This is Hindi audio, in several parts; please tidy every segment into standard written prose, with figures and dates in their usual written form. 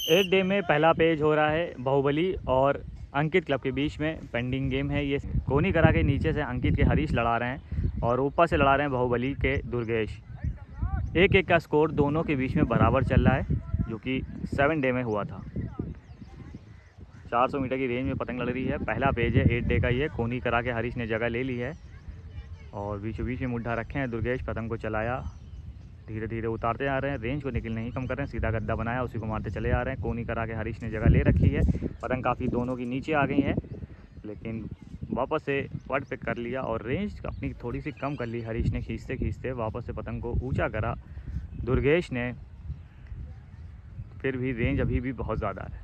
8 डे में पहला पेज हो रहा है बाहुबली और अंकित क्लब के बीच में। पेंडिंग गेम है ये। कोनी करा के नीचे से अंकित के हरीश लड़ा रहे हैं और ऊपर से लड़ा रहे हैं बाहुबली के दुर्गेश। 1-1 का स्कोर दोनों के बीच में बराबर चल रहा है, जो कि 7 डे में हुआ था। 400 मीटर की रेंज में पतंग लड़ रही है। पहला पेज है 8 डे का ये। कोनी करा के हरीश ने जगह ले ली है और बीचों बीच में मुड्ढा रखे हैं। दुर्गेश पतंग को चलाया, धीरे धीरे उतारते आ रहे हैं। रेंज को निकल नहीं कम कर रहे हैं। सीधा गद्दा बनाया, उसी को मारते चले आ रहे हैं। कोनी करा के हरीश ने जगह ले रखी है। पतंग काफ़ी दोनों की नीचे आ गई है, लेकिन वापस से पट पे कर लिया और रेंज अपनी थोड़ी सी कम कर ली हरीश ने। खींचते खींचते वापस से पतंग को ऊंचा करा दुर्गेश ने। फिर भी रेंज अभी भी बहुत ज़्यादा है।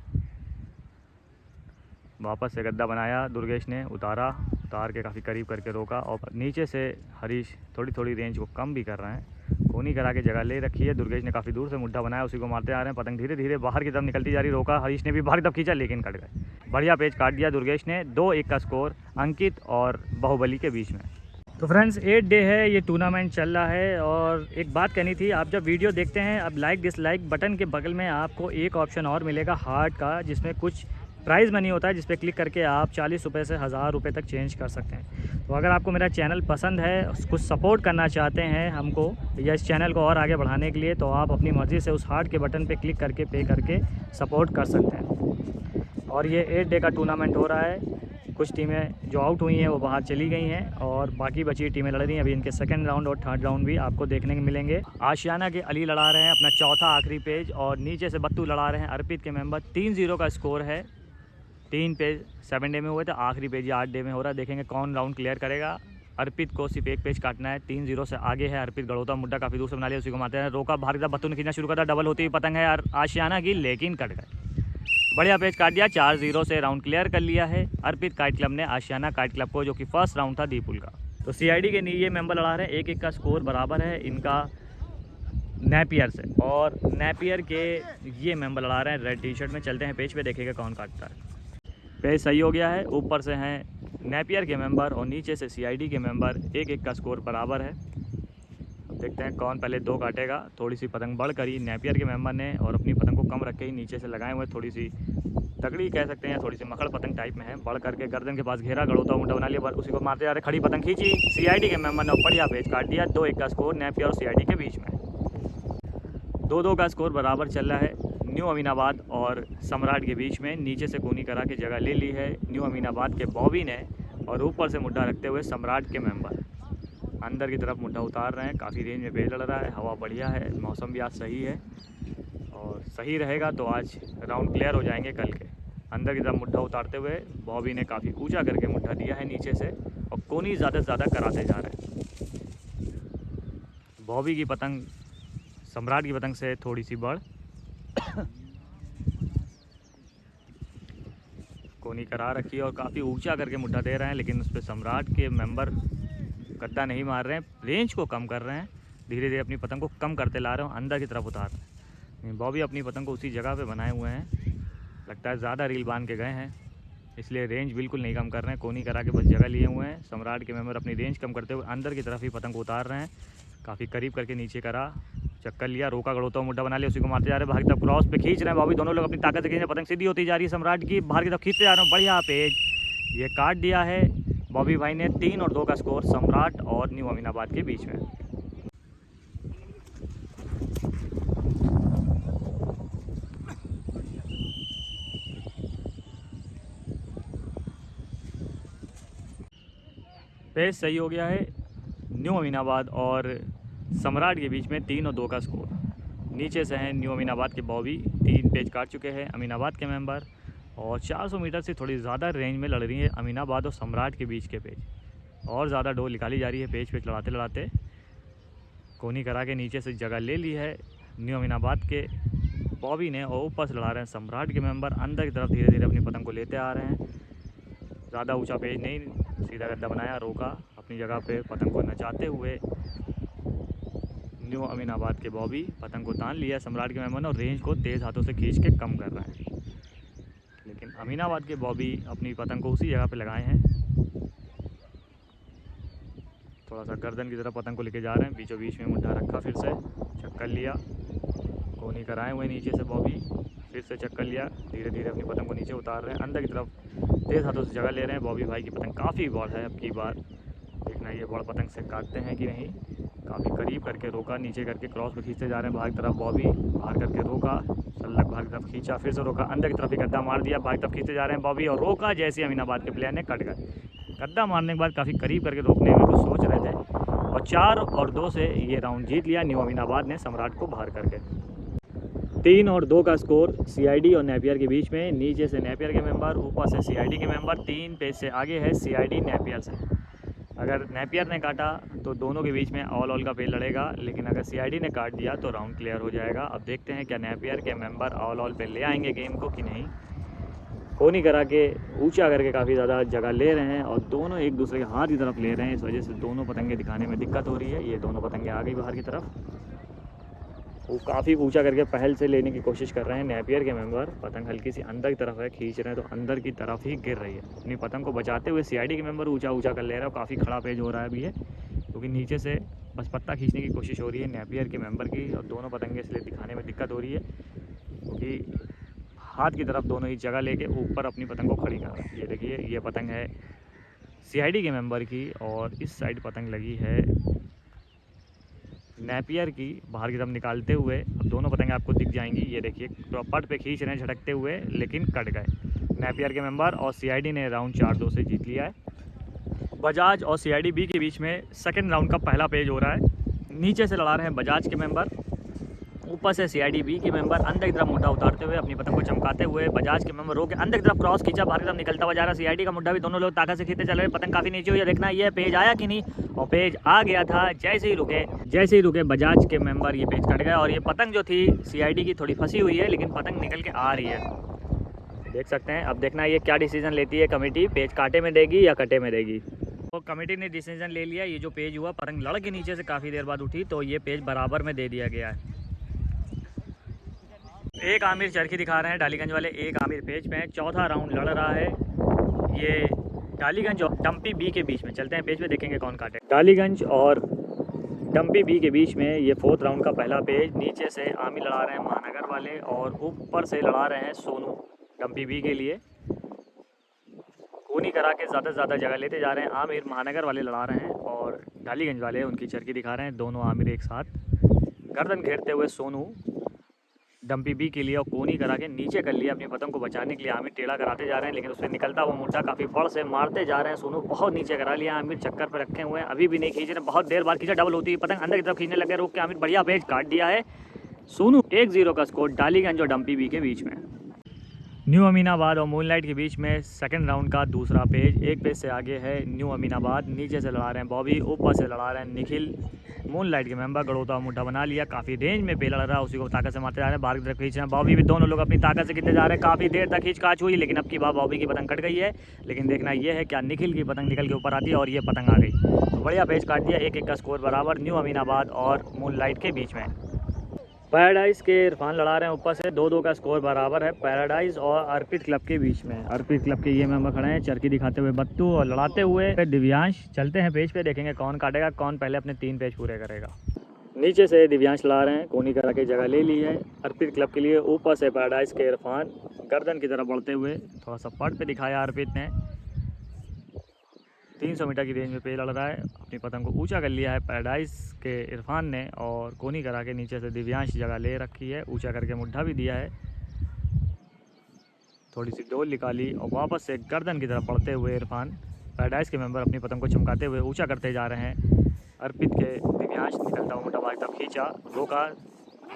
वापस से गद्दा बनाया दुर्गेश ने, उतार के काफ़ी करीब करके रोका और नीचे से हरीश थोड़ी थोड़ी रेंज को कम भी कर रहे हैं। कोनी करा के जगह ले रखी है। दुर्गेश ने काफ़ी दूर से मुड्ढा बनाया, उसी को मारते आ रहे हैं। पतंग धीरे धीरे बाहर की तरफ निकलती जा रही। रोका हरीश ने भी, बाहर की तरफ खींचा लेकिन कट गए। बढ़िया पेज काट दिया दुर्गेश ने। 2-1 का स्कोर अंकित और बाहुबली के बीच में। तो फ्रेंड्स 8 डे है ये टूर्नामेंट चल रहा है। और एक बात कहनी थी, आप जब वीडियो देखते हैं अब लाइक डिसलाइक बटन के बगल में आपको एक ऑप्शन और मिलेगा हार्ट का, जिसमें कुछ प्राइज़ मनी होता है, जिस पे क्लिक करके आप 40 रुपये से 1000 रुपये तक चेंज कर सकते हैं। तो अगर आपको मेरा चैनल पसंद है, कुछ सपोर्ट करना चाहते हैं हमको या इस चैनल को और आगे बढ़ाने के लिए, तो आप अपनी मर्ज़ी से उस हार्ट के बटन पे क्लिक करके पे करके सपोर्ट कर सकते हैं। और ये 8 डे का टूर्नामेंट हो रहा है। कुछ टीमें जो आउट हुई हैं वो बाहर चली गई हैं और बाकी बची टीमें लड़ रही हैं। अभी इनके सेकंड राउंड और थर्ड राउंड भी आपको देखने को मिलेंगे। आशियाना के अली लड़ा रहे हैं अपना चौथा आखिरी पेज और नीचे से बत्तू लड़ा रहे हैं अर्पित के मेंबर। 3-0 का स्कोर है। 3 पेज 7 डे में हुए थे, आखिरी पेज 8 डे में हो रहा है। देखेंगे कौन राउंड क्लियर करेगा। अर्पित को सिर्फ एक पेज काटना है। 3-0 से आगे है अर्पित। गड़ौता मुड्ढा काफ़ी दूर से बना लिया, उसी को मारते हैं। रोका, बाहर की तरफ बत्तू ने खींचना शुरू करता। डबल होती हुई पतंग है आशियाना की, लेकिन कट गए। बढ़िया पेज काट दिया। 4-0 से राउंड क्लियर कर लिया है अर्पित काइट क्लब ने आशियाना काइट क्लब को, जो कि फर्स्ट राउंड था दीपुल का। तो सीआईडी के ये मेंबर लड़ा रहे हैं। 1-1 का स्कोर बराबर है इनका नेपियर से। और नेपियर के ये मेंबर लड़ा रहे हैं रेड टी शर्ट में। चलते हैं पेज पे, देखेगा कौन काटता है। पेज सही हो गया है। ऊपर से हैं नेपियर के मेंबर और नीचे से सीआईडी के मेंबर। 1-1 का स्कोर बराबर है। अब देखते हैं कौन पहले 2 काटेगा। थोड़ी सी पतंग बढ़ करी नेपियर के मेंबर ने और अपनी पतंग को कम रख के ही नीचे से लगाए हुए। थोड़ी सी तगड़ी कह सकते हैं, थोड़ी सी मकड़ पतंग टाइप में है। बढ़ करके गर्दन के पास घेरा, गड़ौता मुंडा बना लिया, उसी को मारते जा रहे। खड़ी पतंग खींची, सीआईडी के मेंबर ने बढ़िया पेज काट दिया। 2-1 का स्कोर नेपियर और सीआईडी के बीच में। 2-2 का स्कोर बराबर चल रहा है न्यू अमीनाबाद और सम्राट के बीच में। नीचे से कोनी करा के जगह ले ली है न्यू अमीनाबाद के बॉबी ने और ऊपर से मुड्ढा रखते हुए सम्राट के मेंबर अंदर की तरफ मुड्ढा उतार रहे हैं। काफ़ी रेंज में पेज लड़ रहा है। हवा बढ़िया है, मौसम भी आज सही है और सही रहेगा तो आज राउंड क्लियर हो जाएंगे कल के। अंदर की तरफ मुड्ढा उतारते हुए बॉबी ने काफ़ी ऊंचा करके मुड्ढा दिया है नीचे से और कोनी ज़्यादा से ज़्यादा कराते जा रहे हैं। बॉबी की पतंग सम्राट की पतंग से थोड़ी सी बढ़ कोनी करा रखी है और काफ़ी ऊंचा करके मुड्ढा दे रहे हैं, लेकिन उस पर सम्राट के मेंबर गद्दा नहीं मार रहे हैं। रेंज को कम कर रहे हैं, धीरे धीरे अपनी पतंग को कम करते ला रहे हैं, अंदर की तरफ उतार रहे हैं। बॉबी अपनी पतंग को उसी जगह पे बनाए हुए हैं। लगता है ज़्यादा रील बांध के गए हैं, इसलिए रेंज बिल्कुल नहीं कम कर रहे हैं। कोनी करा के बस जगह लिए हुए हैं। सम्राट के मेंबर अपनी रेंज कम करते हुए अंदर की तरफ ही पतंग को उतार रहे हैं। काफ़ी करीब करके नीचे करा, चक्कर लिया, रोका, गड़ौता मुड्ढा बना लिया, उसी को मारते जा रहे हैं। बाहर की तरफ क्रॉस पे खींच रहे हैं बॉबी। दोनों लोग अपनी ताकत से खींच रहे हैं। पतंग सीधी होती जा रही है सम्राट की, बाहर की तरफ खींचते जा रहे हैं। बढ़िया पेज ये काट दिया है बॉबी भाई ने। 3-2 का स्कोर सम्राट और न्यू अमीनाबाद के बीच में। पेज सही हो गया है न्यू अमीनाबाद और सम्राट के बीच में। 3-2 का स्कोर। नीचे से हैं न्यू अमीनाबाद के बॉबी, 3 पेज काट चुके हैं अमीनाबाद के मेंबर और 400 मीटर से थोड़ी ज़्यादा रेंज में लड़ रही है अमीनाबाद और सम्राट के बीच के पेज। और ज़्यादा डोर निकाली जा रही है पेज पे लड़ाते लड़ाते। कोनी करा के नीचे से जगह ले ली है न्यू अमीनाबाद के बॉबी ने और ऊपर से लड़ा रहे हैं सम्राट के मेंबर। अंदर की तरफ धीरे धीरे अपनी पतंग को लेते आ रहे हैं। ज़्यादा ऊंचा पेज नहीं, सीधा गद्दा बनाया, रोका, अपनी जगह पे पतंग को नचाते हुए न्यू अमीनाबाद के बॉबी पतंग को तान लिया सम्राट के मेंबर ने और रेंज को तेज़ हाथों से खींच के कम कर रहे हैं। लेकिन अमीनाबाद के बॉबी अपनी पतंग को उसी जगह पे लगाए हैं। थोड़ा सा गर्दन की तरफ पतंग को लेके जा रहे हैं। बीचों बीच में मुड्ढा रखा, फिर से चक्कर लिया, कोनी कराए हुए नीचे से बॉबी। फिर से चक्कर लिया, धीरे धीरे अपनी पतंग को नीचे उतार रहे हैं, अंदर की तरफ तेज़ हाथों से जगह ले रहे हैं। बॉबी भाई की पतंग काफ़ी बड़ है, अब की बार देखना ये बड़ पतंग से काटते हैं कि नहीं। काफ़ी करीब करके रोका, नीचे करके क्रॉस पे खींचते जा रहे हैं बाहर की तरफ। बॉबी बाहर करके रोका, सल्लक बाहर की तरफ खींचा, फिर से रोका, अंदर की तरफ ही गद्दा मार दिया, बाहर की तरफ खींचते जा रहे हैं बॉबी और रोका। जैसे अमीनाबाद के प्लेयर ने कट गए, गद्दा मारने के बाद काफ़ी करीब करके रोकने में कुछ सोच रहे थे और 4 और 2 से ये राउंड जीत लिया न्यू अमीनाबाद ने सम्राट को बाहर करके। 3 और 2 का स्कोर सीआईडी और नेपियर के बीच में। नीचे से नेपियर के मेंबर, ऊपर से सीआईडी के मेंबर। 3 पेज से आगे है सीआईडी नेपियर से। अगर नेपियर ने काटा तो दोनों के बीच में ऑल का पेज लड़ेगा, लेकिन अगर सीआईडी ने काट दिया तो राउंड क्लियर हो जाएगा। अब देखते हैं क्या नेपियर के मेंबर ऑल पे ले आएंगे गेम को कि नहीं। कोनी करा के ऊंचा करके काफ़ी ज़्यादा जगह ले रहे हैं और दोनों एक दूसरे के हाथ की तरफ ले रहे हैं, इस वजह से दोनों पतंगे दिखाने में दिक्कत हो रही है। ये दोनों पतंगे आ गई बाहर की तरफ, वो काफ़ी ऊंचा करके पहल से लेने की कोशिश कर रहे हैं नेपियर के मेंबर। पतंग हल्की सी अंदर की तरफ है, खींच रहे हैं तो अंदर की तरफ ही गिर रही है। अपनी पतंग को बचाते हुए सीआईडी के मेंबर ऊंचा कर ले रहा है और काफ़ी खड़ा पेज हो रहा है अभी ये, क्योंकि नीचे से बस पत्ता खींचने की कोशिश हो रही है नेपियर के मेंबर की और दोनों पतंगे इसलिए दिखाने में दिक्कत हो रही है क्योंकि हाथ की तरफ दोनों ही जगह लेके ऊपर अपनी पतंग को खड़ी कर रहे हैं। ये देखिए, ये पतंग है सीआईडी के मेंबर की और इस साइड पतंग लगी है नेपियर की, बाहर की तरफ निकालते हुए। अब दोनों पतंगे आपको दिख जाएंगी, ये देखिए पट पे खींच रहे हैं झटकते हुए, लेकिन कट गए नेपियर के मेंबर और सीआईडी ने राउंड 4-2 से जीत लिया है। बजाज और सीआईडी बी के बीच में सेकंड राउंड का पहला पेज हो रहा है। नीचे से लड़ा रहे हैं बजाज के मेंबर, ऊपर से सीआईडी बी के मेंबर अंदर की तरफ मुड्ढा उतारते हुए अपनी पतंग को चमकाते हुए। बजाज के मेंबर रोके अंदर की तरफ क्रॉस खींचा, बाहर की तरफ निकलता हुआ जा रहा है। सीआईडी का मुड्ढा भी दोनों लोग ताकत से खींचते चल रहे हैं। पतंग काफ़ी नीचे हुई है, देखना ये पेज आया कि नहीं, और पेज आ गया था। जैसे ही रुके बजाज के मेंबर ये पेज कट गया और ये पतंग जो थी सीआईडी की थोड़ी फंसी हुई है, लेकिन पतंग निकल के आ रही है, देख सकते हैं। अब देखना ये क्या डिसीजन लेती है कमेटी, पेज काटे में देगी या कटे में देगी। तो कमेटी ने डिसीजन ले लिया, ये जो पेज हुआ पतंग लड़ के नीचे से काफ़ी देर बाद उठी तो ये पेज बराबर में दे दिया गया है। एक आमिर चरखी दिखा रहे हैं डालीगंज वाले, एक आमिर पेज पे है। चौथा राउंड लड़ रहा है ये डालीगंज और डम्पी बी के बीच में। चलते हैं पेज पे, देखेंगे कौन काटे। डालीगंज और डम्पी बी के बीच में ये 4th राउंड का पहला पेज। नीचे से आमिर लड़ा रहे हैं महानगर वाले और ऊपर से लड़ा रहे हैं सोनू डम्पी बी के लिए। कोनी करा के ज़्यादा से ज़्यादा जगह लेते जा रहे हैं। आमिर महानगर वाले लड़ा रहे हैं और डालीगंज वाले उनकी चरखी दिखा रहे हैं। दोनों आमिर एक साथ गर्दन घेरते हुए सोनू डम्पी बी के लिए और कोनी करा के नीचे कर लिया। अपनी पतंग को बचाने के लिए आमिर टेढ़ा कराते जा रहे हैं, लेकिन उससे निकलता वो मुड्ढा काफ़ी फड़ से मारते जा रहे हैं। सोनू बहुत नीचे करा लिया, आमिर चक्कर पर रखे हुए हैं, अभी भी नहीं खींच रहे। बहुत देर बाद खींचा, डबल होती है पतंग, अंदर की तरफ खींचने लगे, रोक के आमिर बढ़िया पेज काट दिया है। सोनू 1-0 का स्कोर डालीगंज और डम्पी बी के बीच में। न्यू अमीनाबाद और मूनलाइट के बीच में सेकंड राउंड का दूसरा पेज। एक पेज से आगे है न्यू अमीनाबाद, नीचे से लड़ा रहे हैं बॉबी, ऊपर से लड़ा रहे हैं निखिल। मूनलाइट के मेंबर गड़ोता मुड्ढा बना लिया, काफ़ी रेंज में पे लड़ रहा है, उसी को ताकत से मारते जा रहे हैं, बाहर की तरफ खींच रहे हैं। बॉबी भी दोनों लोग अपनी ताकत से खींचते जा रहे हैं, काफ़ी देर तक खींचकाच हुई, लेकिन अब की बार बॉबी की पतंग कट गई है। लेकिन देखना ये है क्या निखिल की पतंग निकल के ऊपर आती है और ये पतंग आ गई, तो बढ़िया पेज काट दिया। 1-1 का स्कोर बराबर न्यू अमीनाबाद और मूनलाइट के बीच में। पैराडाइज के इरफान लड़ा रहे हैं ऊपर से, 2-2 का स्कोर बराबर है पैराडाइज और अर्पित क्लब के बीच में। अर्पित क्लब के ये मेंबर खड़े हैं चरखी दिखाते हुए बत्तू और लड़ाते हुए दिव्यांश। चलते हैं पेज पे, देखेंगे कौन काटेगा, कौन पहले अपने 3 पेज पूरे करेगा। नीचे से दिव्यांश लड़ा रहे हैं, कोनी करा के जगह ले ली है अर्पित क्लब के लिए। ऊपर से पैराडाइज के इरफान गर्दन की तरफ बढ़ते हुए थोड़ा सा पट पे दिखाया अर्पित ने। 300 मीटर की रेंज में पे लड़ रहा है, अपनी पतंग को ऊंचा कर लिया है पैराडाइज के इरफान ने और कोनी करा के नीचे से दिव्यांश जगह ले रखी है, ऊंचा करके मुड्ढा भी दिया है। थोड़ी सी डोल निकाली और वापस से गर्दन की तरफ बढ़ते हुए इरफान पैराडाइज के मेंबर अपनी पतंग को चमकाते हुए ऊंचा करते जा रहे हैं। अर्पित के दिव्यांश निकलता हुआ मुड्ढा बाहर की तरफ खींचा, रोका,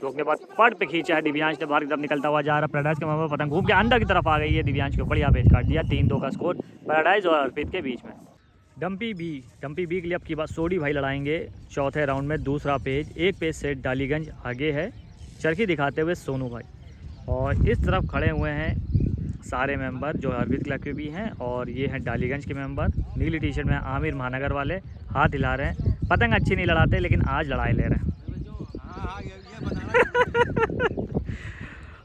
रोकने के बाद पट पे खींचा है दिव्यांश ने, बाहर की तरफ निकलता हुआ जा रहा है। पैराडाइज के मेंबर पतंग घूम के अंदर की तरफ आ गई है, दिव्यांश के ऊपर यहाँ पेज काट दिया। 3-2 का स्कोर पैराडाइज और अर्पित के बीच में। डम्पी बी के लिए अब की बात सोडी भाई लड़ाएंगे चौथे राउंड में दूसरा पेज। एक पेज से डालीगंज आगे है, चरखी दिखाते हुए सोनू भाई और इस तरफ खड़े हुए हैं सारे मेंबर जो अर्पित क्लब के भी हैं और ये हैं डालीगंज के मेंबर। नीली टी शर्ट में आमिर महानगर वाले हाथ हिला रहे हैं, पतंग अच्छी नहीं लड़ाते लेकिन आज लड़ाई ले रहे हैं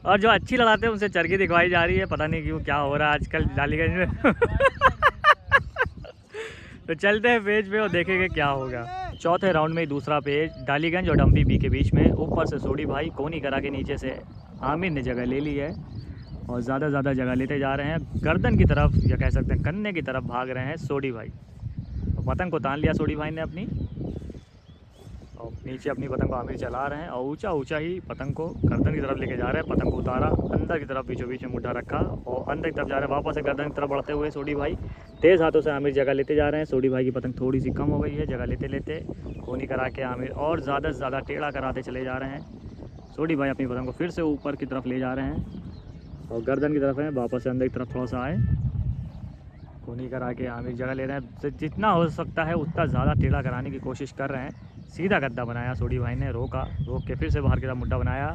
और जो अच्छी लड़ाते हैं उनसे चरखी दिखवाई जा रही है, पता नहीं क्यों क्या हो रहा है आजकल डालीगंज में तो चलते हैं पेज पे और देखेंगे क्या होगा। चौथे राउंड में दूसरा पेज डालीगंज और डम्पी बी के बीच में। ऊपर से सोडी भाई कोनी करा के नीचे से आमिर ने जगह ले ली है और ज़्यादा ज़्यादा जगह लेते जा रहे हैं। गर्दन की तरफ या कह सकते हैं कन्ने की तरफ भाग रहे हैं सोडी भाई। तो पतंग को तान लिया सोडी भाई ने अपनी, और नीचे अपनी पतंग को आमिर चला रहे हैं और ऊंचा ऊंचा ही पतंग को गर्दन की तरफ लेके जा रहे हैं। पतंग को उतारा, अंदर की तरफ बीचों बीच में मुड्ढा रखा और अंदर की तरफ जा रहे हैं। वापस से गर्दन की तरफ बढ़ते हुए सोडी भाई तेज़ हाथों से आमिर जगह लेते जा रहे हैं। सोडी भाई की पतंग थोड़ी सी कम हो गई है, जगह लेते लेते कोनी करा के आमिर और ज़्यादा से ज़्यादा टेढ़ा कराते चले जा रहे हैं। सोडी भाई अपनी पतंग को फिर से ऊपर की तरफ ले जा रहे हैं और गर्दन की तरफ है, वापस से अंदर की तरफ थोड़ा सा आए, कोनी करा के आमिर जगह ले रहे हैं। जितना हो सकता है उतना ज़्यादा टेढ़ा कराने की कोशिश कर रहे हैं। सीधा गद्दा बनाया सोडी भाई ने, रोका, रोक के फिर से बाहर की तरफ मुड्ढा बनाया।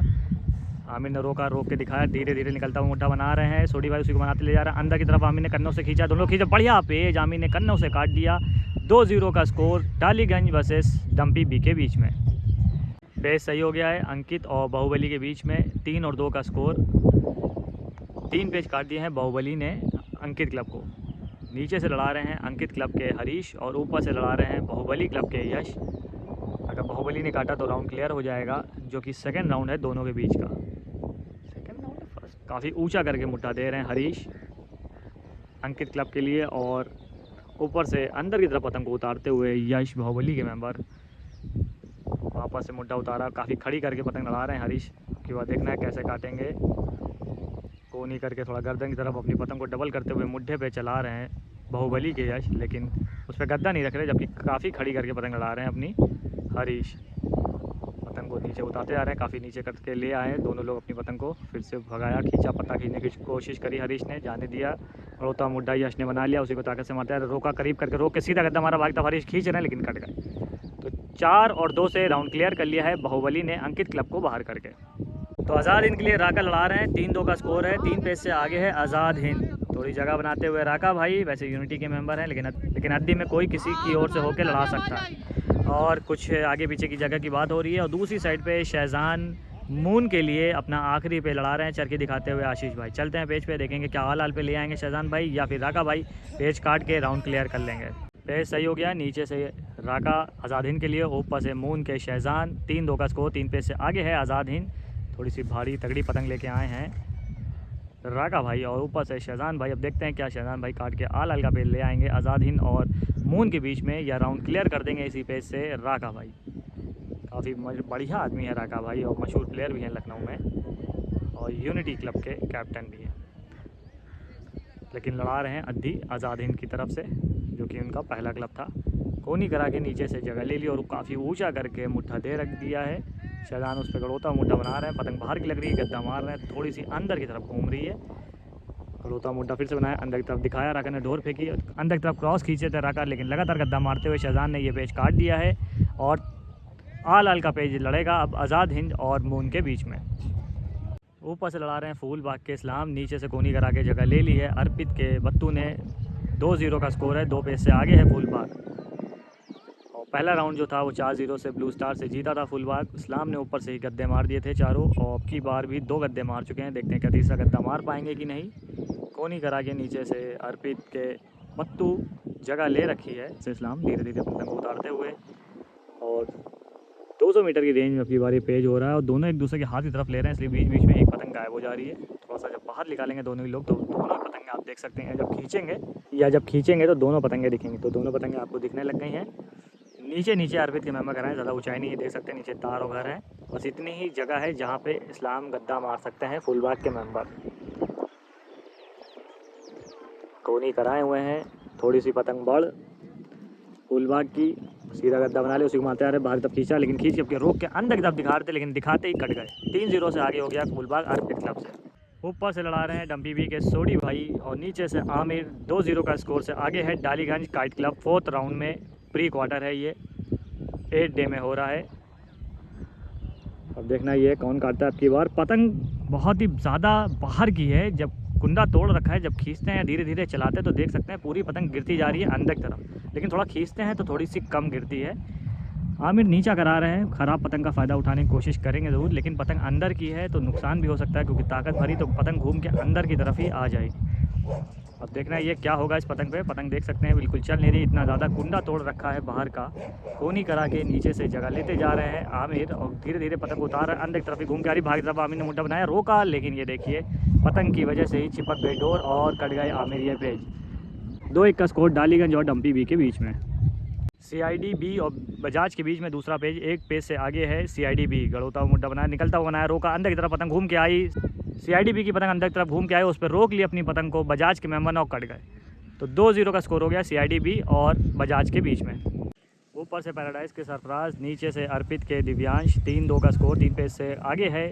आमिर ने रोका, रोक के दिखाया, धीरे धीरे निकलता हुआ मुड्ढा बना रहे हैं। सोडी भाई उसी को बनाते ले जा रहा है। अंदर की तरफ आमिर ने कन्नों से खींचा, दोनों खींचे, बढ़िया पेज आमिर ने कन्नों से काट दिया। 2-0 का स्कोर डालीगंज वर्सेस डम्पी बी के बीच में। पेज सही हो गया है अंकित और बाहुबली के बीच में। 3 और 2 का स्कोर। 3 पेज काट दिए हैं बाहुबली ने अंकित क्लब को। नीचे से लड़ा रहे हैं अंकित क्लब के हरीश और ऊपर से लड़ा रहे हैं बाहुबली क्लब के यश। अगर बाहुबली ने काटा तो राउंड क्लियर हो जाएगा, जो कि सेकंड राउंड है दोनों के बीच का। सेकंड राउंड है फर्स्ट। काफ़ी ऊंचा करके मुट्ठा दे रहे हैं हरीश अंकित क्लब के लिए और ऊपर से अंदर की तरफ पतंग को उतारते हुए यश बाहुबली के मेंबर। वापस से मुड्ढा उतारा, काफ़ी खड़ी करके पतंग लड़ा रहे हैं हरीश। उसके बाद देखना है कैसे काटेंगे। कोनी करके थोड़ा गर्दन की तरफ अपनी पतंग को डबल करते हुए मुड्ढे पे चला रहे हैं बाहुबली के यश, लेकिन उस पर गद्दा नहीं रख रहे, जबकि काफ़ी खड़ी करके पतंग लड़ा रहे हैं अपनी हरीश। पतंग को नीचे उतारते जा रहे हैं, काफ़ी नीचे करके ले आए हैं दोनों लोग अपनी पतंग को। फिर से भगाया, खींचा, पत्ता खींचने की कोशिश करी हरीश ने, जाने दिया। बड़ोता मुड्ढा यश ने बना लिया, उसी को ताकत से मारता है, रोका, करीब करके रोक के सीधा गद्दा मारा। भागता हरीश खींच रहे हैं लेकिन कट गए। तो 4 और 2 से राउंड क्लियर कर लिया है बाहुबली ने अंकित क्लब को बाहर करके। तो आज़ाद हिंद के लिए राका लड़ा रहे हैं। 3-2 का स्कोर है। 3 पेज से आगे है आज़ाद हिंद। थोड़ी जगह बनाते हुए राका भाई, वैसे यूनिटी के मेंबर हैं, लेकिन अद्दी में कोई किसी की ओर से होकर लड़ा सकता है। और कुछ आगे पीछे की जगह की बात हो रही है। और दूसरी साइड पे शहजान मून के लिए अपना आखिरी पे लड़ा रहे हैं, चरखी दिखाते हुए आशीष भाई। चलते हैं पेज पे, देखेंगे क्या हाल पे ले आएंगे शहजान भाई या फिर राका भाई पेज काट के राउंड क्लियर कर लेंगे। पेज सही हो गया। नीचे से राका आज़ाद हिंद के लिए, ऊपर से मून के शहजान। 3-2 का स्कोर। 3 पेज से आगे है आज़ाद हिंद। थोड़ी सी भारी तगड़ी पतंग लेके आए हैं राका भाई और ऊपर से शहजान भाई। अब देखते हैं क्या शहजान भाई काट के आल का पेज ले आएंगे आज़ाद हिंद और मून के बीच में, या राउंड क्लियर कर देंगे इसी पेज से राका भाई। काफ़ी बढ़िया आदमी है राका भाई और मशहूर प्लेयर भी हैं लखनऊ में और यूनिटी क्लब के कैप्टन भी हैं। लेकिन लड़ा रहे हैं अद्दी आज़ाद हिंद की तरफ से, जो कि उनका पहला क्लब था। कोनी करा के नीचे से जगह ले ली और काफ़ी ऊंचा करके मुट्ठा दे रख दिया है। शहजान उस पर गड़ोता मुड्ढा बना रहे हैं, पतंग बाहर की लग रही है, गद्दा मार रहे हैं, थोड़ी सी अंदर की तरफ घूम रही है। गड़ोता मुड्ढा फिर से बनाया, अंदर की तरफ दिखाया, राका ने ढोर फेंकी, अंदर की तरफ क्रॉस खींचे थे राका, लेकिन लगातार गद्दा मारते हुए शहजान ने ये पेज काट दिया है और आल का पेज लड़ेगा अब आज़ाद हिंद और मून के बीच में। ऊपर से लड़ा रहे हैं फूल बाग के इस्लाम, नीचे से कोनी करा के जगह ले ली है अर्पित के बत्तू ने। 2-0 का स्कोर है। 2 पेज से आगे है फूल बाग। पहला राउंड जो था वो 4-0 से ब्लू स्टार से जीता था फुलबाग। इस्लाम ने ऊपर से ही गद्दे मार दिए थे चारों, और अब की बार भी 2 गद्दे मार चुके हैं। देखते हैं क्या तीसरा गद्दा मार पाएंगे कि नहीं। कोनी करा के नीचे से अर्पित के पत्तू जगह ले रखी है इस्लाम, धीरे धीरे पतंग उतारते हुए, और 200 मीटर की रेंज में अब की बार ये पेज हो रहा है और दोनों एक दूसरे के हाथ की तरफ ले रहे हैं, इसलिए बीच बीच में एक पतंग गायब हो जा रही है। थोड़ा सा जब बाहर निकालेंगे दोनों ही लोग तो दोनों पतंगे आप देख सकते हैं, जब खींचेंगे तो दोनों पतंगे दिखेंगे। तो दोनों पतंगे आपको दिखने लग गई हैं। नीचे अर्पित के मेंबर घर हैं, ज़्यादा ऊंचाई नहीं है, देख सकते हैं नीचे तार और घर है। बस इतनी ही जगह है जहाँ पे इस्लाम गद्दा मार सकते हैं फुलबाग के मेंबर। कोनी कराए हुए हैं, थोड़ी सी पतंग बढ़ फुलबाग की, सीधा गद्दा बना ले, उसी को मारते आ रहे, बाहर तब खींचा, लेकिन खींच के रोक के अंदर की तरफ दिखाते, लेकिन दिखाते ही कट गए। 3-0 से आगे हो गया फुलबाग अर्पित क्लब से। ऊपर से लड़ा रहे हैं डम्पी बी के सोडी भाई और नीचे से आमिर। 2-0 का स्कोर से आगे है Daliganj kite club. 4th round में प्री क्वार्टर है, ये 8 डे में हो रहा है। अब देखना ये कौन काटता है। अब की बार पतंग बहुत ही ज़्यादा बाहर की है, जब कुंडा तोड़ रखा है, जब खींचते हैं धीरे धीरे चलाते हैं तो देख सकते हैं पूरी पतंग गिरती जा रही है अंदर की तरफ, लेकिन थोड़ा खींचते हैं तो थोड़ी सी कम गिरती है। आमिर नीचा करा रहे हैं, ख़राब पतंग का फ़ायदा उठाने की कोशिश करेंगे ज़रूर, लेकिन पतंग अंदर की है तो नुकसान भी हो सकता है, क्योंकि ताकत भरी तो पतंग घूम के अंदर की तरफ ही आ जाएगी। अब देखना है ये क्या होगा इस पतंग पे। पतंग देख सकते हैं बिल्कुल चल नहीं रही, इतना ज़्यादा कुंडा तोड़ रखा है बाहर का। कोनी करा के नीचे से जगह लेते जा रहे हैं आमिर और धीरे धीरे पतंग उतार रहा है। अंदर की तरफ ही घूम के आ रही, भाग तरफ आमिर ने मुड्ढा बनाया, रोका, लेकिन ये देखिए पतंग की वजह से ही चिपक गई डोर और कट गए आमिर ये पेज। 2-1 का स्कोर डालीगंज और डंपी बी के बीच में। CID बी और बजाज के बीच में दूसरा पेज, एक पेज से आगे है CID बी। गड़ोता हुआ मुड्ढा बनाया, निकलता हुआ बनाया, रोका, अंदर की तरफ पतंग घूम के आई। CID बी की पतंग अंदर की तरफ घूम के आई, उस पर रोक ली अपनी पतंग को, बजाज के मेंबर ने और कट गए। तो 2-0 का स्कोर हो गया CID बी और बजाज के बीच में। ऊपर से पैराडाइज के सरफराज, नीचे से अर्पित के दिव्यांश। 3-2 का स्कोर, 3 पेज से आगे है।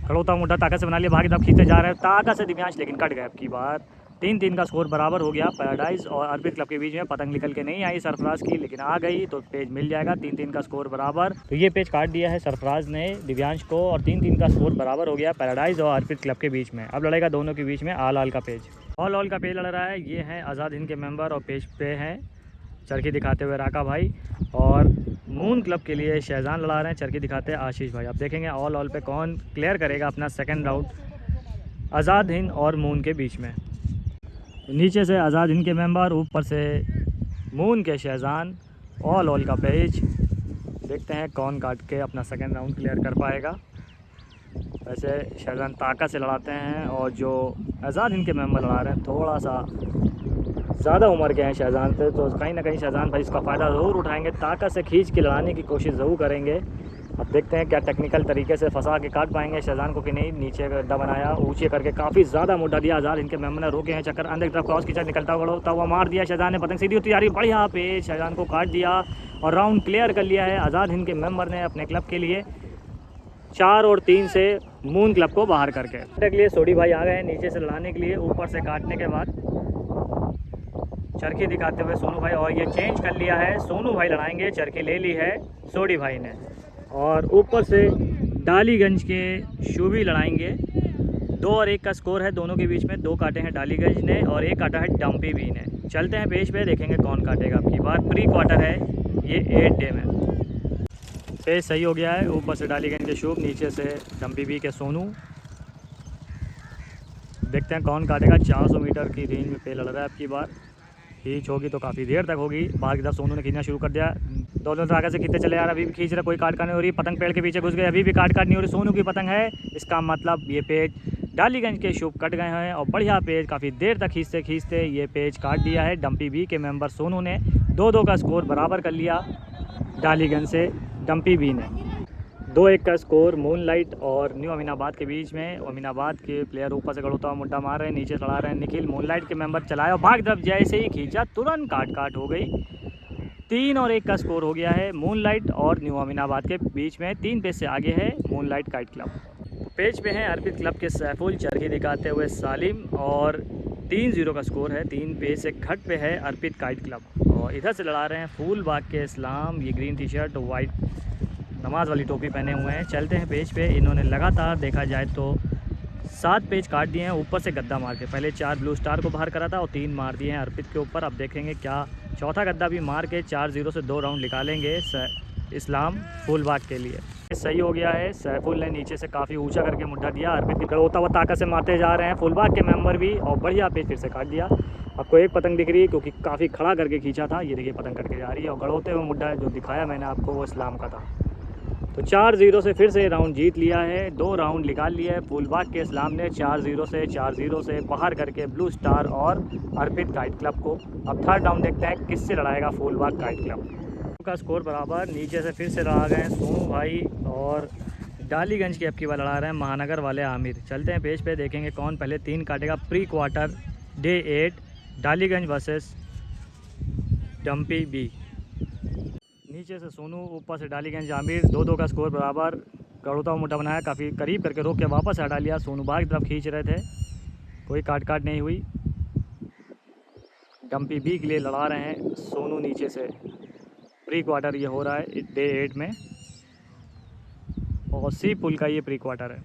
खड़ोता मुड्ढा ताकत से बना लिया, भागी तरफ खींचते जा रहे हैं ताकत से दिव्यांश, लेकिन कट गए अब की बार। 3-3 का स्कोर बराबर हो गया पैराडाइज और अर्पित क्लब के बीच में। पतंग निकल के नहीं आई सरफराज की, लेकिन आ गई तो पेज मिल जाएगा। 3-3 का स्कोर बराबर। तो ये पेज काट दिया है सरफराज ने दिव्यांश को और 3-3 का स्कोर बराबर हो गया पैराडाइज और अर्पित क्लब के बीच में। अब लड़ेगा दोनों के बीच में आल का पेज। ऑल का पेज लड़ रहा है। ये है आज़ाद हिंद के मेंबर और पेज पे हैं चरखी दिखाते हुए राका भाई और मून क्लब के लिए शहजान लड़ा रहे हैं चरखी दिखाते आशीष भाई। अब देखेंगे ऑल पे कौन क्लियर करेगा अपना सेकंड राउंड आज़ाद हिंद और मून के बीच में। नीचे से आज़ाद हिंद के मेंबर, ऊपर से मून के शहजान। ऑल का पेज, देखते हैं कौन काट के अपना सेकंड राउंड क्लियर कर पाएगा। वैसे शहजान ताकत से लड़ाते हैं और जो आज़ाद हिंद के मेंबर लड़ा रहे हैं थोड़ा सा ज़्यादा उम्र के हैं शहजान से, तो कहीं ना कहीं शहजान भाई इसका फ़ायदा ज़रूर उठाएंगे, ताकत से खींच के लड़ाने की कोशिश ज़रूर करेंगे। अब देखते हैं क्या टेक्निकल तरीके से फंसा के काट पाएंगे शहजान को कि नहीं। नीचे गड्ढा बनाया, ऊँचे करके काफ़ी ज़्यादा मुड्ढा दिया आज़ाद इनके मेंबर ने, रोके हैं चक्कर, अंदर की तरफ क्रॉस खींचा, निकलता हुआ मार दिया शहजान ने, पतंग सीधी होती जा रही, बढ़िया पे शहजान को काट दिया और राउंड क्लियर कर लिया है आज़ाद हिंद के मेंबर ने अपने क्लब के लिए। 4 और 3 से मून क्लब को बाहर करके लिए सोडी भाई आ गए हैं नीचे से लड़ाने के लिए। ऊपर से काटने के बाद चरखी दिखाते हुए सोनू भाई, और ये चेंज कर लिया है, सोनू भाई लड़ाएंगे, चरखी ले ली है सोडी भाई ने। और ऊपर से डालीगंज के शूबी लड़ाएंगे। 2 और 1 का स्कोर है दोनों के बीच में। 2 काटे हैं डालीगंज ने और 1 काटा है डंपी बी ने। चलते हैं पेज पे, देखेंगे कौन काटेगा अब की बार। प्री क्वार्टर है ये 8 डे में। पेज सही हो गया है। ऊपर से डालीगंज के शुभ, नीचे से डंपी बी के सोनू। देखते हैं कौन काटेगा। 400 मीटर की रेंज में पे लड़ रहा है अब की बार। खींच होगी तो काफ़ी देर तक होगी। बाहर की तरफ सोनू ने खींचना शुरू कर दिया, दोनों आगे से खींचते चले आ रहा है, अभी भी खींच रहा, कोई काट नहीं हो रही। पतंग पेड़ के पीछे घुस गए, अभी भी काट नहीं हो रही। सोनू की पतंग है, इसका मतलब ये पेज डालीगंज के शुभ कट गए हैं और बढ़िया पेज काफ़ी देर तक खींचते खींचते ये पेज काट दिया है डंपी बी के मेंबर सोनू ने। 2-2 का स्कोर बराबर कर लिया डालीगंज से डंपी बी ने। 2-1 का स्कोर मूनलाइट और न्यू अमीनाबाद के बीच में। अमीनाबाद के प्लेयर ऊपर से गड़ोता हुआ मुड्ढा मार रहे हैं, नीचे चढ़ा रहे हैं निखिल। मूनलाइट के मेंबर चलाए और भाग तरफ जैसे ही खींचा तुरंत काट हो गई। 3 और 1 का स्कोर हो गया है मूनलाइट और न्यू अमीनाबाद के बीच में। 3 पेज से आगे है मूनलाइट काइट क्लब। पेज पे हैं अर्पित क्लब के सैफुल, चरखी दिखाते हुए सालिम और 3-0 का स्कोर है। 3 पेज से घट पे है अर्पित काइट क्लब। और इधर से लड़ा रहे हैं फूल बाग के इस्लाम, ये ग्रीन टी शर्ट वाइट नमाज वाली टोपी पहने हुए हैं। चलते हैं पेज पे। इन्होंने लगातार देखा जाए तो 7 पेज काट दिए हैं ऊपर से गद्दा मार के। पहले 4 ब्लू स्टार को बाहर करा था और 3 मार दिए हैं अर्पित के ऊपर। अब देखेंगे क्या चौथा गद्दा भी मार के 4-0 से 2 राउंड निकालेंगे इस्लाम फूलबाग के लिए। सही हो गया है। सैफुल ने नीचे से काफ़ी ऊंचा करके मुड्ढा दिया, अर्पित की गड़ोता हुआ ताकत से मारते जा रहे हैं फूलबाग के मेंबर भी और बढ़िया पेज फिर से काट दिया। आपको एक पतंग दिख रही है क्योंकि काफ़ी खड़ा करके खींचा था, ये देखिए पतंग करके जा रही है और गड़ोते हुए मुड्ढा जो दिखाया मैंने आपको वो इस्लाम का था। तो 4-0 से फिर से राउंड जीत लिया है। 2 राउंड निकाल लिया है फूलबाग के इस्लाम ने 4-0 से बाहर करके ब्लू स्टार और अर्पित काइट क्लब को। अब थर्ड राउंड देखते हैं किससे लड़ाएगा फूलबाग काइट क्लब का। स्कोर बराबर। नीचे से फिर से लड़ा गए सोनू भाई और डालीगंज की अब की बार लड़ा रहे हैं महानगर वाले आमिर। चलते हैं पेज पे, देखेंगे कौन पहले 3 काटेगा। Pre quarter day 8 Daliganj versus डंपी बी। नीचे से सोनू, ऊपर से डालीगंज आमिर। 2-2 का स्कोर बराबर। गड़ोता हुआ मुड्ढा बनाया, काफ़ी करीब करके रोक के वापस हटा लिया। सोनू बाहर की तरफ खींच रहे थे, कोई काट नहीं हुई। डंपी बी के लिए लड़ा रहे हैं सोनू नीचे से। प्री क्वार्टर ये हो रहा है डे 8 में और सी पुल का ये प्री क्वार्टर है।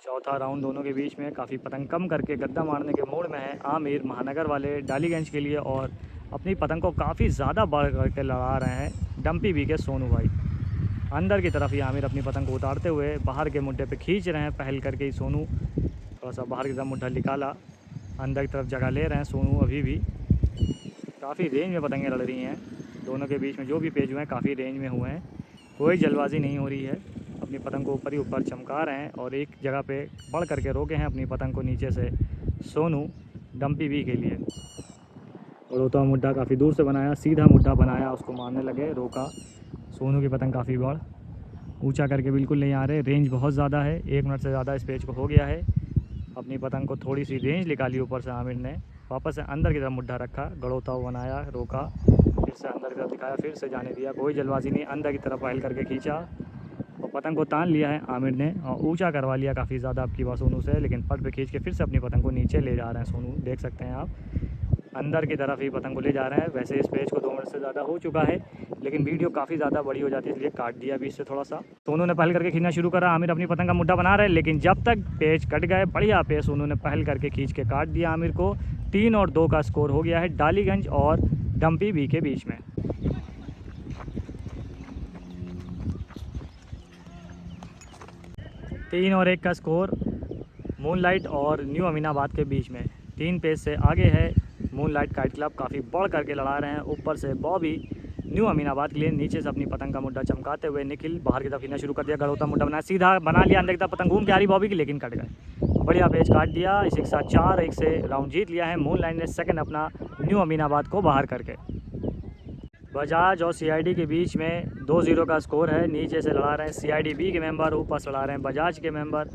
चौथा राउंड दोनों के बीच में। काफ़ी पतंग कम करके गद्दा मारने के मूड में है आमिर महानगर वाले डालीगंज के लिए और अपनी पतंग को काफ़ी ज़्यादा बढ़ करके लड़ा रहे हैं डंपी बी के सोनू भाई। अंदर की तरफ ही आमिर अपनी पतंग को उतारते हुए बाहर के मुड्ढे पे खींच रहे हैं। पहल करके ही सोनू थोड़ा सा बाहर की तरफ मुड्ढा निकाला, अंदर की तरफ जगह ले रहे हैं सोनू। अभी भी काफ़ी रेंज में पतंगें लड़ रही हैं, दोनों के बीच में जो भी पेज हुए हैं काफ़ी रेंज में हुए हैं, कोई जल्दबाजी नहीं हो रही है। अपनी पतंग को ऊपर ही ऊपर चमका रहे हैं और एक जगह पे बढ़ करके रोके हैं अपनी पतंग को नीचे से सोनू डम्पी भी के लिए। और होता मुड्ढा काफ़ी दूर से बनाया, सीधा मुड्ढा बनाया, उसको मारने लगे, रोका। सोनू की पतंग काफ़ी बढ़ ऊंचा करके बिल्कुल नहीं आ रहे, रेंज बहुत ज़्यादा है, 1 मिनट से ज़्यादा इस पेज को हो गया है। अपनी पतंग को थोड़ी सी रेंज निकाली ऊपर से आमिर ने, वापस से अंदर की तरफ मुड्ढा रखा, गड़ोता हुआ बनाया, रोका, फिर से अंदर की तरफ दिखाया, फिर से जाने दिया, कोई जल्दबाजी नहीं, अंदर की तरफ पहल करके खींचा और पतंग को तान लिया है आमिर ने और ऊंचा करवा लिया काफ़ी ज़्यादा आपकी बार सोनू से। लेकिन पट पे खींच के फिर से अपनी पतंग को नीचे ले जा रहे हैं सोनू, देख सकते हैं आप, अंदर की तरफ ही पतंग को ले जा रहे हैं। वैसे इस पेज को 2 मिनट से ज़्यादा हो चुका है, लेकिन वीडियो काफ़ी ज़्यादा बड़ी हो जाती है, इसलिए काट दिया बीच से थोड़ा सा। सोनू ने पहल करके खींचना शुरू करा, आमिर अपनी पतंग का मुड्ढा बना रहे, लेकिन जब तक पेज कट गए बढ़िया पेज सोनू ने पहल करके खींच के काट दिया आमिर को। 3 और 2 का स्कोर हो गया है डालीगंज और डम्पी बी के बीच में। 3 और 1 का स्कोर मूनलाइट और न्यू अमीनाबाद के बीच में। 3 पेज से आगे है मूनलाइट काइट क्लब, काफ़ी बढ़ करके लड़ा रहे हैं। ऊपर से बॉबी न्यू अमीनाबाद के लिए, नीचे से अपनी पतंग का मुड्ढा चमकाते हुए निखिल बाहर की तरफ खींचना शुरू कर दिया, गड़ोता मुड्ढा बनाया, सीधा बना लिया, अंदर की तरफ पतंग घूम के आ रही बॉबी की, लेकिन कट गए। बढ़िया पेज काट दिया, इसी के साथ 4-1 से राउंड जीत लिया है मूनलाइट ने सेकंड अपना न्यू अमीनाबाद को बाहर करके। बजाज और सीआईडी के बीच में 2-0 का स्कोर है। नीचे से लड़ा रहे हैं सीआईडी बी के मेंबर, ऊपर से लड़ा रहे हैं बजाज के मेंबर।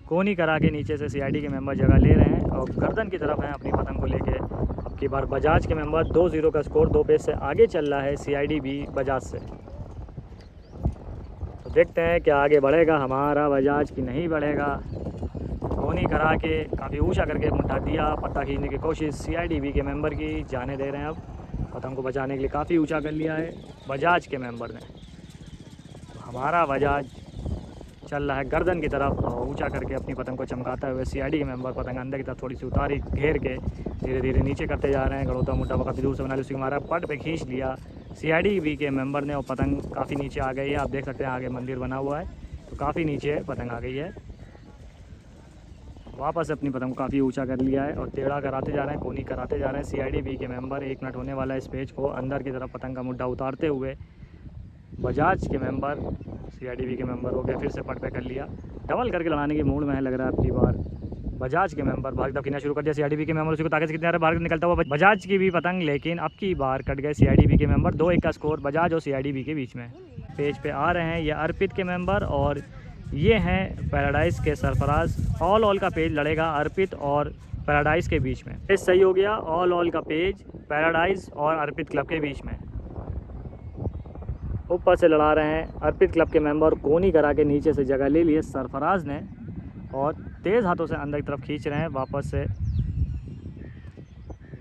कोनी करा के नीचे से सीआईडी के मेंबर जगह ले रहे हैं और गर्दन की तरफ हैं अपनी पतंग को लेके। अब की बार बजाज के मेंबर 2-0 का स्कोर 2 पेज से आगे चल रहा है सीआईडी बी बजाज से। तो देखते हैं क्या आगे बढ़ेगा हमारा बजाज की नहीं बढ़ेगा। कोनी करा के काफ़ी ऊँचा करके मुट्ठा दिया, पत्ता खींचने की कोशिश सीआईडी बी के मेंबर की, जाने दे रहे हैं। अब पतंग को बचाने के लिए काफ़ी ऊंचा कर लिया है बजाज के मेंबर ने। हमारा बजाज चल रहा है गर्दन की तरफ और ऊंचा करके अपनी पतंग को चमकाता हुए। सीआईडी के मेंबर पतंग अंदर की तरफ थोड़ी सी उतारी, घेर के धीरे धीरे नीचे करते जा रहे हैं। गड़ोता मुड्ढा काफ़ी दूर से बना लिया, उसी हमारा पट पे खींच लिया सीआईडी बी के मेंबर ने और पतंग काफ़ी नीचे आ गई है। आप देख सकते हैं आगे मंदिर बना हुआ है, तो काफ़ी नीचे पतंग आ गई है। वापस अपनी पतंग को काफ़ी ऊंचा कर लिया है और टेढ़ा कराते जा रहे हैं, कोनी कराते जा रहे हैं सीआईडी बी के मेंबर। 1 मिनट होने वाला है इस पेज को। अंदर की तरफ पतंग का मुड्ढा उतारते हुए बजाज के मेंबर, सीआईडी बी के मेंबर हो गया, फिर से पट पे कर लिया, डबल करके लड़ाने की मूड में है लग रहा है आपकी बार। बजाज के मेंबर भाग दब खींचना शुरू कर दिया, सीआईडी बी के मेंबर उसी को ताकत से कितने बाहर निकलता हुआ बजाज की भी पतंग, लेकिन अब की बार कट गए सीआईडी बी के मेंबर। 2-1 का स्कोर बजाज और सीआईडी बी के बीच में। पेज पे आ रहे हैं ये अर्पित के मेंबर और ये हैं पैराडाइज के सरफराज। ऑल का पेज लड़ेगा अर्पित और पैराडाइज के बीच में। पेज सही हो गया, ऑल का पेज पैराडाइज और अर्पित क्लब के बीच में। ऊपर से लड़ा रहे हैं अर्पित क्लब के मेंबर, कोनी करा के नीचे से जगह ले लिए सरफराज ने और तेज़ हाथों से अंदर की तरफ खींच रहे हैं। वापस से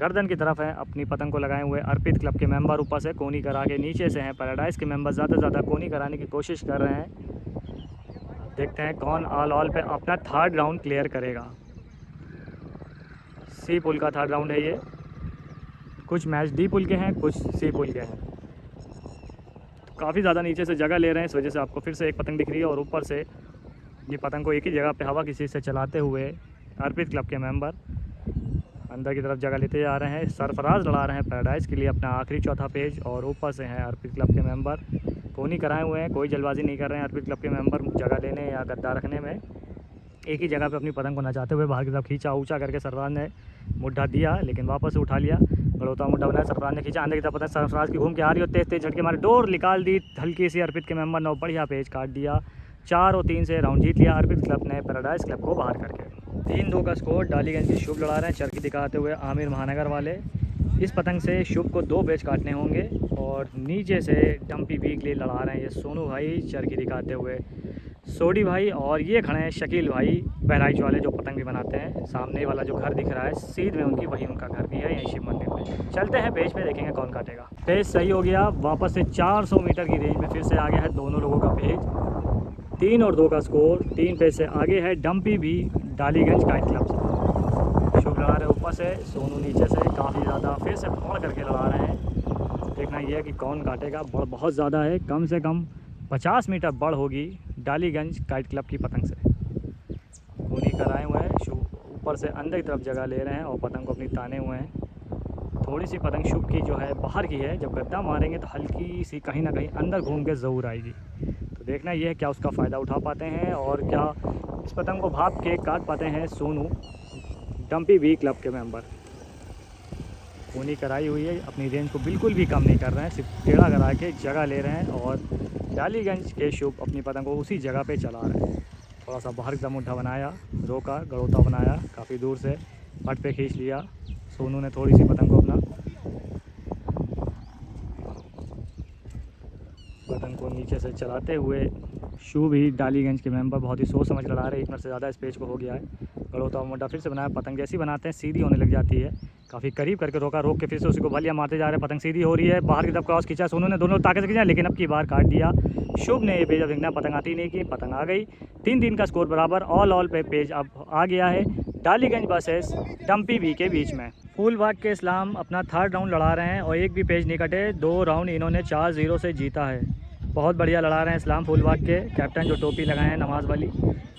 गर्दन की तरफ है अपनी पतंग को लगाए हुए अर्पित क्लब के मेंबर, ऊपर से कोनी करा के नीचे से हैं पैराडाइज के मेंबर। ज़्यादा से ज़्यादा कोनी कराने की कोशिश कर रहे हैं। देखते हैं कौन ऑल पे अपना 3rd राउंड क्लियर करेगा। सी पुल का 3rd राउंड है ये। कुछ मैच डी पुल के हैं, कुछ सी पुल के हैं। तो काफ़ी ज़्यादा नीचे से जगह ले रहे हैं, इस वजह से आपको फिर से एक पतंग दिख रही है। और ऊपर से ये पतंग को एक ही जगह पे हवा किसी से चलाते हुए अर्पित क्लब के मेंबर अंदर की तरफ जगह लेते जा रहे हैं। सरफराज लड़ा रहे हैं पैराडाइज के लिए अपना आखिरी 4था पेज और ऊपर से हैं अर्पित क्लब के मेंबर, कोनी कराए हुए हैं, कोई जल्दबाजी नहीं कर रहे हैं अर्पित क्लब के मेंबर जगह लेने या गद्दा रखने में। एक ही जगह पे अपनी पतंग को नचाते हुए बाहर की तरफ खींचा, ऊंचा करके सरफराज ने मुड्ढा दिया, लेकिन वापस से उठा लिया, गड़ोता मुड्ढा बनाया, सरफराज ने खींचा, अंदर की तरफ पतंग सरफराज की घूम के आ रही और तेज तेज झटके मारे, डोर निकाल दी हल्की सी अर्पित के मेंबर ने, बढ़िया पेज काट दिया। 4 और 3 से राउंड जीत लिया अर्पित क्लब ने पैराडाइज क्लब को बाहर करके। 3-2 का स्कोर डालीगंज की शुभ लड़ा रहे हैं चरखी दिखाते हुए आमिर महानगर वाले। इस पतंग से शुभ को 2 पेज काटने होंगे और नीचे से डम्पी बी के लिए लड़ा रहे हैं ये सोनू भाई चरखी दिखाते हुए, सोडी भाई, और ये खड़े हैं शकील भाई बहराइच वाले जो पतंग भी बनाते हैं। सामने वाला जो घर दिख रहा है सीध में उनकी, वही उनका घर भी है यहीं शिव मंदिर में। चलते हैं पेज पे, देखेंगे कौन काटेगा। पेज सही हो गया, वापस से 400 मीटर की रेंज में फिर से आ गया है दोनों लोगों का पेज। 3 और 2 का स्कोर, 3 पेज से आगे है डम्पी भी डालीगंज काइट क्लब से। शुभ लड़ा रहे ऊपर से, सोनू नीचे से, काफ़ी ज़्यादा फिर से बढ़ करके लड़ा रहे हैं। देखना यह है कि कौन काटेगा। बढ़ बहुत ज़्यादा है, कम से कम 50 मीटर बढ़ होगी डालीगंज काइट क्लब की पतंग से। खूनी कराए हुए हैं, ऊपर से अंदर की तरफ जगह ले रहे हैं और पतंग को अपनी ताने हुए हैं। थोड़ी सी पतंग शुभ की जो है बाहर की है, जब गद्दा मारेंगे तो हल्की सी कहीं ना कहीं अंदर घूम के ज़रूर आएगी। तो देखना ये है क्या उसका फ़ायदा उठा पाते हैं और क्या इस पतंग को भाप के काट पाते हैं सोनू डम्पी बी क्लब के मेंबर। खूनी कराई हुई है, अपनी रेंज को बिल्कुल भी कम नहीं कर रहे हैं, सिर्फ टेढ़ा करा के जगह ले रहे हैं और डालीगंज के शुभ अपनी पतंग को उसी जगह पे चला रहे हैं। थोड़ा सा बाहर का मुड्ढा बनाया, रोका, गड़ोता बनाया, काफ़ी दूर से पट पे खींच लिया। सोनू ने थोड़ी सी पतंग को नीचे से चलाते हुए शुभ ही डालीगंज के मेंबर बहुत ही सोच समझ लड़ा रहे। 1 मिनट से ज़्यादा स्पेस को हो गया है। गड़ोता मुड्ढा फिर से बनाया, पतंग जैसी बनाते हैं सीधी होने लग जाती है। काफ़ी करीब करके रोका, रोक के फिर से उसी को भलिया मारते जा रहे हैं। पतंग सीधी हो रही है, बाहर की तरफ क्रॉस खींचा सोनू ने, दोनों ताकत से खींचा लेकिन अब की बार काट दिया शुभ ने। ये पेज अब देखना, पतंग आती नहीं की, पतंग आ गई। 3-3 का स्कोर बराबर। ऑल पे पेज अब आ गया है डालीगंज वर्सेस डम्पी बी के बीच में। फूलबाग के इस्लाम अपना 3rd राउंड लड़ा रहे हैं और एक भी पेज नहीं कटे। 2 राउंड इन्होंने 4-0 से जीता है। बहुत बढ़िया लड़ा रहे हैं इस्लाम फूलबाग के कैप्टन, जो टोपी लगाए हैं नमाज वाली।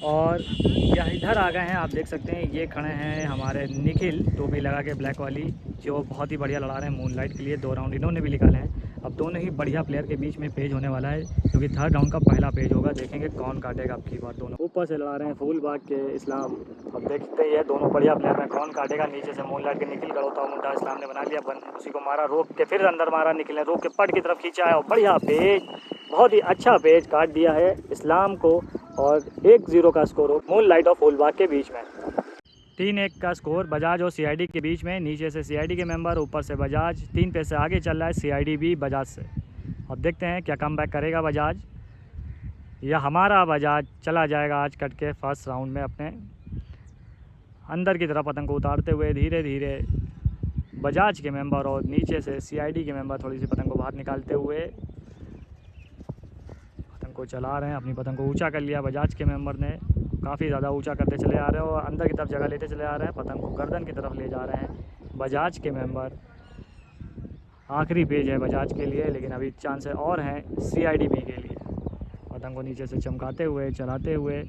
और यह इधर आ गए हैं, आप देख सकते हैं ये खड़े हैं हमारे निखिल, टोपी लगा के ब्लैक वाली, जो बहुत ही बढ़िया लड़ा रहे हैं मूनलाइट के लिए। 2 राउंड इन्होंने भी निकाले हैं। अब दोनों ही बढ़िया प्लेयर के बीच में पेज होने वाला है, जो कि 3rd राउंड का पहला पेज होगा। देखेंगे कौन काटेगा अब की बार। दोनों ऊपर से लड़ा रहे हैं फूलबाग के इस्लाम, अब देखते ही है दोनों बढ़िया प्लेयर में कौन काटेगा। नीचे से मूनलाइट के निखिल, गड़ोता मुंडा इस्लाम ने बना लिया बंद, उसी को मारा, रोक के फिर अंदर मारा, निखिल ने रोक के पट की तरफ खींचा है और बढ़िया पेज, बहुत ही अच्छा पेज काट दिया है इस्लाम को। और 1-0 का स्कोर हो मूनलाइट और फूलबाग के बीच में। 3-1 का स्कोर बजाज और सीआईडी के बीच में। नीचे से सीआईडी के मेंबर, ऊपर से बजाज 3 पे से आगे चल रहा है सीआईडी भी बजाज से। अब देखते हैं क्या कमबैक करेगा बजाज, या हमारा बजाज चला जाएगा आज कट के 1st राउंड में अपने अंदर की तरफ पतंग को उतारते हुए। धीरे धीरे बजाज के मेंबर और नीचे से सीआईडी के मेंबर थोड़ी सी पतंग को बाहर निकालते हुए पतंग को चला रहे हैं। अपनी पतंग को ऊंचा कर लिया बजाज के मेंबर ने, काफ़ी ज़्यादा ऊंचा करते चले आ रहे हैं और अंदर की तरफ जगह लेते चले आ रहे हैं। पतंग को गर्दन की तरफ ले जा रहे हैं बजाज के मेंबर। आखिरी पेज है बजाज के लिए, लेकिन अभी चांस और हैं सीआईडीबी के लिए। पतंग को नीचे से चमकाते हुए चलाते हुए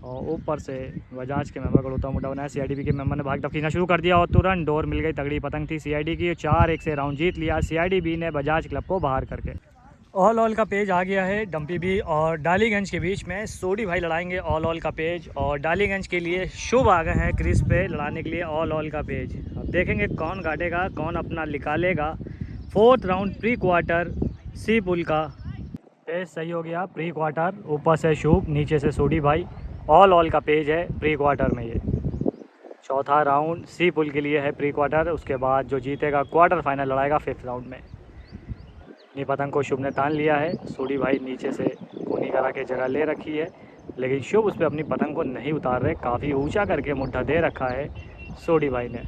और ऊपर से बजाज के मेंबर गड़ोता मुड्ढा बनाया। सीआईडीबी के मेंबर ने भाग तक खींचना शुरू कर दिया और तुरंत डोर मिल गई। तगड़ी पतंग थी सीआईडी की, 4-1 से राउंड जीत लिया सीआईडीबी ने बजाज क्लब को बाहर करके। ऑल का पेज आ गया है डम्पी बी और डालीगंज के बीच में। सोडी भाई लड़ाएंगे ऑल का पेज और डालीगंज के लिए शुभ आ गए हैं क्रिस पे लड़ाने के लिए ऑल का पेज। अब देखेंगे कौन काटेगा, कौन अपना निकालेगा। 4th राउंड प्री क्वार्टर सी पुल का पेज सही हो गया। प्री क्वार्टर, ऊपर से शुभ, नीचे से सोडी भाई। ऑल का पेज है प्री क्वार्टर में। ये 4था राउंड सी पुल के लिए है प्री क्वार्टर। उसके बाद जो जीतेगा क्वार्टर फाइनल लड़ाएगा 5th राउंड में। अपनी पतंग को शुभ ने तान लिया है। सोडी भाई नीचे से कोनी करा के जगह ले रखी है, लेकिन शुभ उस पर अपनी पतंग को नहीं उतार रहे। काफ़ी ऊंचा करके मुड्ढा दे रखा है सोडी भाई ने।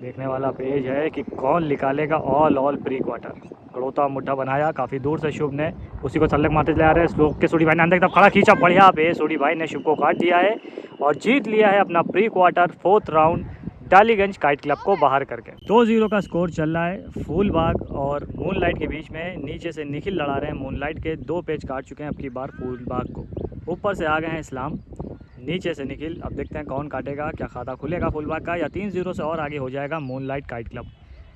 देखने वाला पेज है कि कौन निकालेगा ऑल प्री क्वार्टर। गड़ोता मुड्ढा बनाया काफ़ी दूर से शुभ ने, उसी को छल्लक मारते चले आ रहे हैं। स्लोक के सोडी भाई ने अंदर की तरफ खड़ा खींचा, बढ़िया पे सोडी भाई ने शुभ को काट दिया है और जीत लिया है अपना pre quarter 4th round Daliganj kite club को बाहर करके। 2-0 का स्कोर चल रहा है फूलबाग और मूनलाइट के बीच में। नीचे से निखिल लड़ा रहे हैं मूनलाइट के, 2 पेज काट चुके हैं अब की बार फूलबाग को। ऊपर से आ गए हैं इस्लाम, नीचे से निखिल। अब देखते हैं कौन काटेगा, क्या खाता खुलेगा फूलबाग का या 3-0 से और आगे हो जाएगा मूनलाइट काइट क्लब।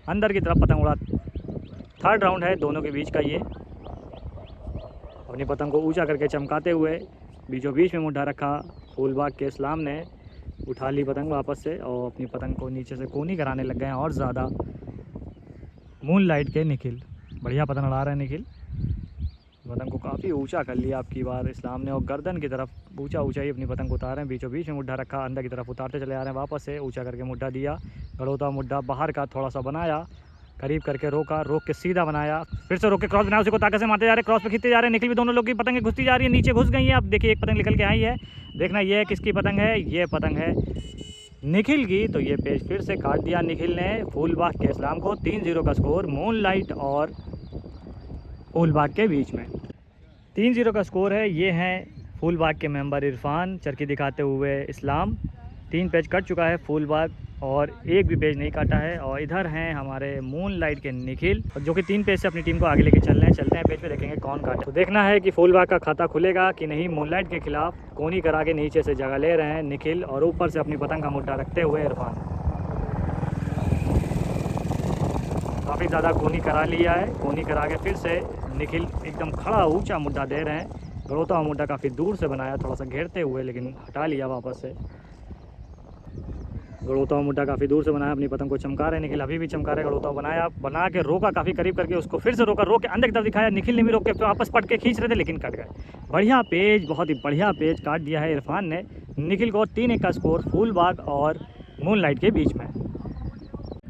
अंदर की तरफ पतंग उड़ा, 3rd राउंड है दोनों के बीच का। ये अपनी पतंग को ऊंचा करके चमकाते हुए बीचों बीच में मुड्ढा रखा फूलबाग के इस्लाम ने। उठा ली पतंग वापस से और अपनी पतंग को नीचे से कोनी कराने लग गए हैं और ज़्यादा मूनलाइट के निखिल। बढ़िया पतंग लड़ा रहे हैं निखिल, पतंग को काफ़ी ऊंचा कर लिया आपकी बार इस्लाम ने और गर्दन की तरफ ऊंचा ही अपनी पतंग को उतार रहे हैं। बीचों बीच में मुड्ढा रखा, अंदर की तरफ उतारते चले आ रहे हैं। वापस से ऊंचा करके मुड्ढा दिया, गड़ोता मुड्ढा बाहर का थोड़ा सा बनाया, करीब करके रोका, रोक के सीधा बनाया, फिर से रोक के क्रॉस बनाया, उसी को ताकत से मारते जा रहे हैं। क्रॉस पे खींचते जा रहे हैं। निखिल भी, दोनों लोग की पतंगें घुसती जा रही है, नीचे घुस गई हैं। अब देखिए एक पतंग निकल के आई है, देखना ये है किसकी पतंग है। ये पतंग है निखिल की। तो ये पेज फिर से काट दिया निखिल ने फूलबाग के इस्लाम को। 3-0 का स्कोर मूनलाइट और फूलबाग के बीच में। 3-0 का स्कोर है। ये हैं फूलबाग के मेंबर इरफान, चरखी दिखाते हुए इस्लाम। 3 पेज कट चुका है फूलबाग और एक भी पेज नहीं काटा है। और इधर हैं हमारे मून लाइट के निखिल, जो कि 3 पेज से अपनी टीम को आगे लेके चल रहे हैं। चलते हैं पेज पे, देखेंगे कौन काटे। तो देखना है कि फुल बाग का खाता खुलेगा कि नहीं। मून लाइट के खिलाफ कोनी करा के नीचे से जगह ले रहे हैं निखिल, और ऊपर से अपनी पतंग का मुड्डा रखते हुए इरफान। काफ़ी ज़्यादा कोनी करा लिया है। कोनी करा के फिर से निखिल एकदम खड़ा ऊंचा मुड्डा दे रहे हैं। गड़ोता हुआ मुड्डा काफ़ी दूर से बनाया, थोड़ा सा घेरते हुए, लेकिन हटा लिया वापस से। गड़ोता हुआ मुड्डा काफ़ी दूर से बनाया, अपनी पतंग को चमका रहे हैं निखिल। अभी भी चमका रहे, गड़ोता बनाया, बना के रोका काफ़ी करीब करके, उसको फिर से रोका, रोक के अंदर की तरफ दिखाया। निखिल ने भी रोक के तो वापस पट के खींच रहे थे, लेकिन कट गए। बढ़िया पेज, बहुत ही बढ़िया पेज काट दिया है इरफान ने निखिल को। 3-1 का स्कोर फूल बाग और मून लाइट के बीच में।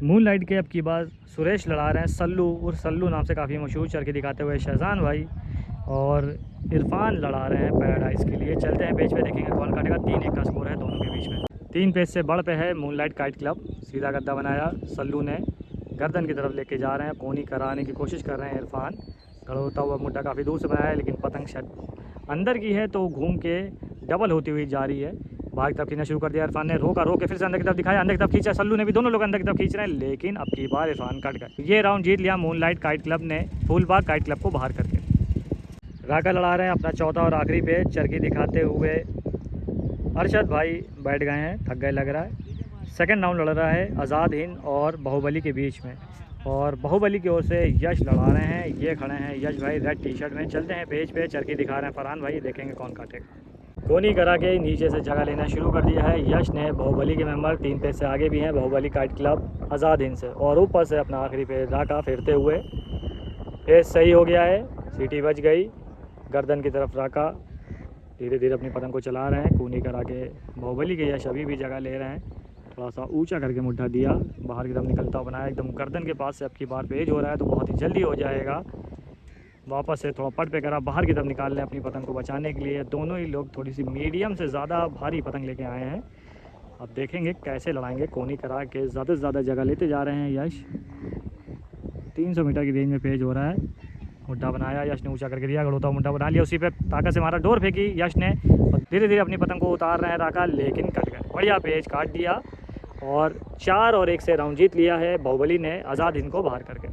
मून लाइट के अब की बात सुरेश लड़ा रहे हैं सल्लू, और सल्लू नाम से काफ़ी मशहूर चरखी दिखाते हुए शहजान भाई, और इरफान लड़ा रहे हैं पैराडाइज के लिए। चलते हैं पेज पे, देखेंगे कौन काटेगा। 3-1 का स्कोर है दोनों के बीच में। 3 पेज से बढ़ पे है मून लाइट काइट क्लब। सीधा गद्दा बनाया सल्लू ने, गर्दन की तरफ लेके जा रहे हैं, कोनी कराने की कोशिश कर रहे हैं इरफान। गड़ोता हुआ मुड्डा काफ़ी दूर से बनाया है, लेकिन पतंग शायद अंदर की है तो घूम के डबल होती हुई जा रही है। बाहर की तरफ खींचना शुरू कर दिया इरफान ने, रोका, रोक के फिर से अंदर की तरफ दिखाया, अंदर की तरफ खींचा सल्लू ने भी, दोनों लोग अंदर की तरफ खींच रहे हैं, लेकिन अब की बार इरफान कट गए। ये राउंड जीत लिया मून लाइट काइट क्लब ने, फूल बाग काइट क्लब को बाहर करके। राका लड़ा रहे हैं अपना चौथा और आखिरी पेज, चरखी दिखाते हुए अरशद भाई बैठ गए हैं, थक गए लग रहा है। सेकंड राउंड लड़ रहा है आज़ाद हिंद और बाहुबली के बीच में, और बाहुबली की ओर से यश लड़ा रहे हैं। ये खड़े हैं यश भाई रेड टी-शर्ट में। चलते हैं पेज पे, चरखी दिखा रहे हैं फरहान भाई, देखेंगे कौन काटेगा। कोनी करा के नीचे से जगह लेना शुरू कर दिया है यश ने। बाहुबली के मेंबर 3 पेज से आगे भी हैं, बाहुबली काइट क्लब आज़ाद हिंद से, और ऊपर से अपना आखिरी पेज राका फेरते हुए। पेज सही हो गया है, सीटी बच गई, गर्दन की तरफ राका धीरे धीरे अपनी पतंग को चला रहे हैं। कोनी करा के बाहुबली के यश अभी भी जगह ले रहे हैं, थोड़ा सा ऊंचा करके मुड्ढा दिया, बाहर की तरफ निकलता हुआ बनाया, एकदम गर्दन के पास से अब की बार पेज हो रहा है तो बहुत ही जल्दी हो जाएगा। वापस से थोड़ा पट पे करा, बाहर की तरफ निकाल लें अपनी पतंग को बचाने के लिए। दोनों ही लोग थोड़ी सी मीडियम से ज़्यादा भारी पतंग लेके आए हैं, अब देखेंगे कैसे लड़ाएंगे। कोनी करा के ज़्यादा से ज़्यादा जगह लेते जा रहे हैं यश। 300 मीटर की रेंज में पेज हो रहा है। मुड्ढा बनाया यश ने, ऊंचा करके दिया, गड़ोता मुड्ढा बना लिया, उसी पे ताकत से मारा, डोर फेंकी यश ने, और धीरे धीरे अपनी पतंग को उतार रहे हैं राका, लेकिन कट गए। बढ़िया पेज काट दिया, और 4 और 1 से राउंड जीत लिया है बाहुबली ने आज़ाद हिंद को बाहर करके।